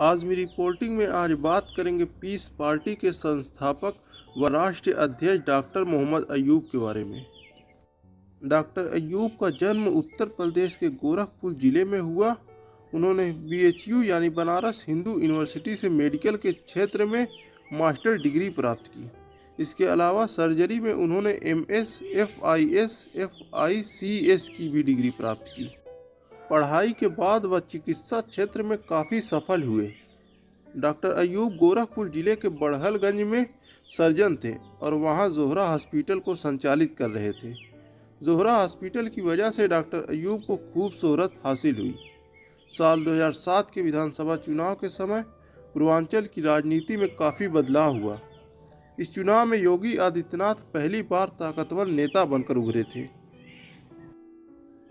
आज मेरी रिपोर्टिंग में आज बात करेंगे पीस पार्टी के संस्थापक व राष्ट्रीय अध्यक्ष डॉक्टर मोहम्मद अयूब के बारे में। डॉक्टर अयूब का जन्म उत्तर प्रदेश के गोरखपुर जिले में हुआ। उन्होंने BHU यानी बनारस हिंदू यूनिवर्सिटी से मेडिकल के क्षेत्र में मास्टर डिग्री प्राप्त की। इसके अलावा सर्जरी में उन्होंने MS, FIS, FICS की भी डिग्री प्राप्त की। पढ़ाई के बाद वह चिकित्सा क्षेत्र में काफ़ी सफल हुए। डॉक्टर अयूब गोरखपुर जिले के बड़हलगंज में सर्जन थे और वहां जोहरा हॉस्पिटल को संचालित कर रहे थे। जोहरा हॉस्पिटल की वजह से डॉक्टर अयूब को खूब शोहरत हासिल हुई। साल 2007 के विधानसभा चुनाव के समय पूर्वांचल की राजनीति में काफ़ी बदलाव हुआ। इस चुनाव में योगी आदित्यनाथ पहली बार ताकतवर नेता बनकर उभरे थे।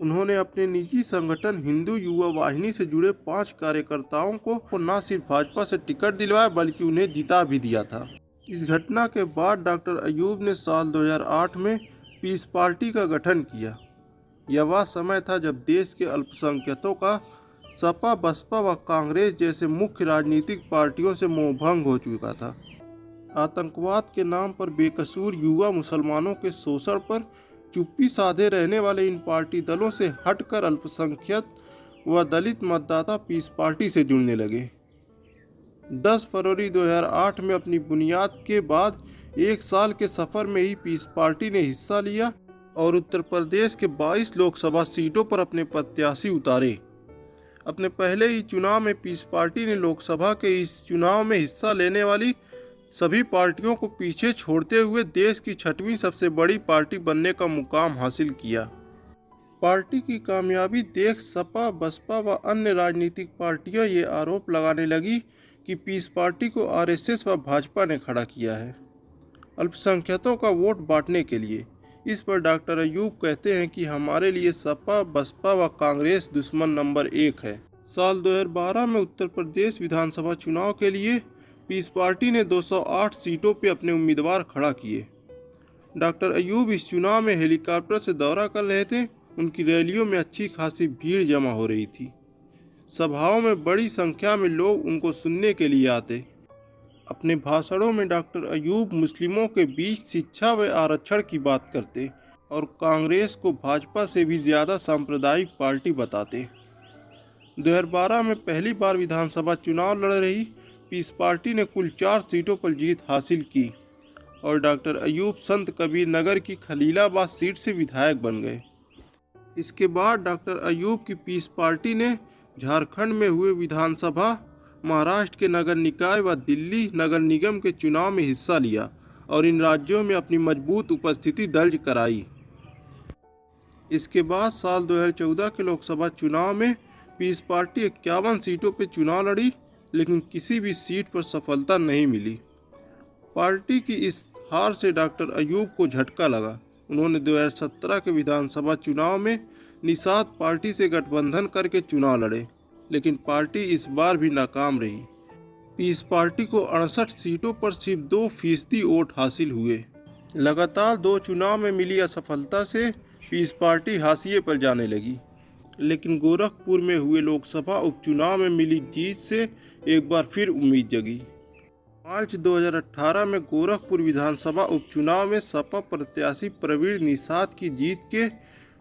उन्होंने अपने निजी संगठन हिंदू युवा वाहिनी से जुड़े 5 कार्यकर्ताओं को न सिर्फ भाजपा से टिकट दिलवाया बल्कि उन्हें जिता भी दिया था। इस घटना के बाद डॉक्टर अयूब ने साल 2008 में पीस पार्टी का गठन किया। यह वह समय था जब देश के अल्पसंख्यकों का सपा, बसपा व कांग्रेस जैसे मुख्य राजनीतिक पार्टियों से मोहभंग हो चुका था। आतंकवाद के नाम पर बेकसूर युवा मुसलमानों के शोषण पर चुप्पी साधे रहने वाले इन पार्टी दलों से हटकर अल्पसंख्यक व दलित मतदाता पीस पार्टी से जुड़ने लगे। 10 फरवरी 2008 में अपनी बुनियाद के बाद 1 साल के सफर में ही पीस पार्टी ने हिस्सा लिया और उत्तर प्रदेश के 22 लोकसभा सीटों पर अपने प्रत्याशी उतारे। अपने पहले ही चुनाव में पीस पार्टी ने लोकसभा के इस चुनाव में हिस्सा लेने वाली सभी पार्टियों को पीछे छोड़ते हुए देश की 6वीं सबसे बड़ी पार्टी बनने का मुकाम हासिल किया। पार्टी की कामयाबी देख सपा, बसपा व अन्य राजनीतिक पार्टियां ये आरोप लगाने लगी कि पीस पार्टी को RSS व भाजपा ने खड़ा किया है अल्पसंख्यकों का वोट बांटने के लिए। इस पर डॉक्टर अयूब कहते हैं कि हमारे लिए सपा, बसपा व कांग्रेस दुश्मन नंबर 1 है। साल 2012 में उत्तर प्रदेश विधानसभा चुनाव के लिए पीस पार्टी ने 208 सीटों पर अपने उम्मीदवार खड़ा किए। डॉक्टर अयूब इस चुनाव में हेलीकॉप्टर से दौरा कर रहे थे। उनकी रैलियों में अच्छी खासी भीड़ जमा हो रही थी। सभाओं में बड़ी संख्या में लोग उनको सुनने के लिए आते। अपने भाषणों में डॉक्टर अयूब मुस्लिमों के बीच शिक्षा व आरक्षण की बात करते और कांग्रेस को भाजपा से भी ज़्यादा सांप्रदायिक पार्टी बताते। 2012 में पहली बार विधानसभा चुनाव लड़ रही पीस पार्टी ने कुल 4 सीटों पर जीत हासिल की और डॉक्टर अयूब संत कबीर नगर की खलीलाबाद सीट से विधायक बन गए। इसके बाद डॉक्टर अयूब की पीस पार्टी ने झारखंड में हुए विधानसभा, महाराष्ट्र के नगर निकाय व दिल्ली नगर निगम के चुनाव में हिस्सा लिया और इन राज्यों में अपनी मजबूत उपस्थिति दर्ज कराई। इसके बाद साल 2014 के लोकसभा चुनाव में पीस पार्टी 51 सीटों पर चुनाव लड़ी, लेकिन किसी भी सीट पर सफलता नहीं मिली। पार्टी की इस हार से डॉक्टर अयूब को झटका लगा। उन्होंने 2017 के विधानसभा चुनाव में निषाद पार्टी से गठबंधन करके चुनाव लड़े, लेकिन पार्टी इस बार भी नाकाम रही। पीस पार्टी को 68 सीटों पर सिर्फ 2% वोट हासिल हुए। लगातार 2 चुनाव में मिली असफलता से पीस पार्टी हाशिए पर जाने लगी, लेकिन गोरखपुर में हुए लोकसभा उपचुनाव में मिली जीत से एक बार फिर उम्मीद जगी। मार्च 2018 में गोरखपुर विधानसभा उपचुनाव में सपा प्रत्याशी प्रवीण निषाद की जीत के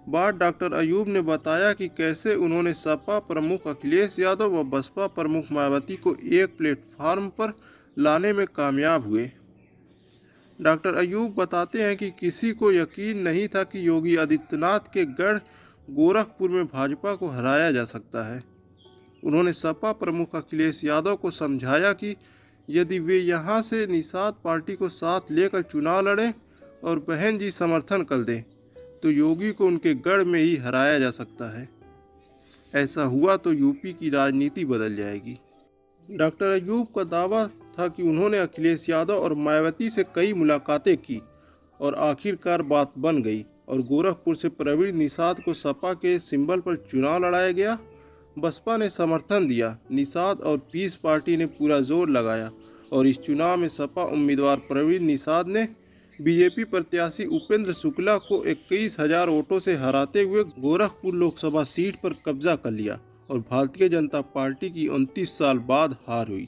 बाद डॉक्टर अयूब ने बताया कि कैसे उन्होंने सपा प्रमुख अखिलेश यादव व बसपा प्रमुख मायावती को एक प्लेटफार्म पर लाने में कामयाब हुए। डॉक्टर अयूब बताते हैं कि किसी को यकीन नहीं था कि योगी आदित्यनाथ के गढ़ गोरखपुर में भाजपा को हराया जा सकता है। उन्होंने सपा प्रमुख अखिलेश यादव को समझाया कि यदि वे यहां से निषाद पार्टी को साथ लेकर चुनाव लड़ें और बहन जी समर्थन कर दें तो योगी को उनके गढ़ में ही हराया जा सकता है। ऐसा हुआ तो यूपी की राजनीति बदल जाएगी। डॉक्टर अयूब का दावा था कि उन्होंने अखिलेश यादव और मायावती से कई मुलाकातें की और आखिरकार बात बन गई और गोरखपुर से प्रवीण निषाद को सपा के सिंबल पर चुनाव लड़ाया गया। बसपा ने समर्थन दिया। निषाद और पीस पार्टी ने पूरा जोर लगाया और इस चुनाव में सपा उम्मीदवार प्रवीण निषाद ने बीजेपी प्रत्याशी उपेंद्र शुक्ला को 21,000 वोटों से हराते हुए गोरखपुर लोकसभा सीट पर कब्जा कर लिया और भारतीय जनता पार्टी की 29 साल बाद हार हुई।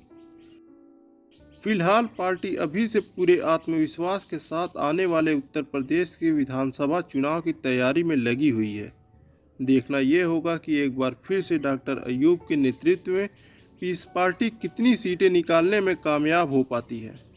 फिलहाल पार्टी अभी से पूरे आत्मविश्वास के साथ आने वाले उत्तर प्रदेश के विधानसभा चुनाव की तैयारी में लगी हुई है। देखना यह होगा कि एक बार फिर से डॉक्टर अयूब के नेतृत्व में इस पार्टी कितनी सीटें निकालने में कामयाब हो पाती है।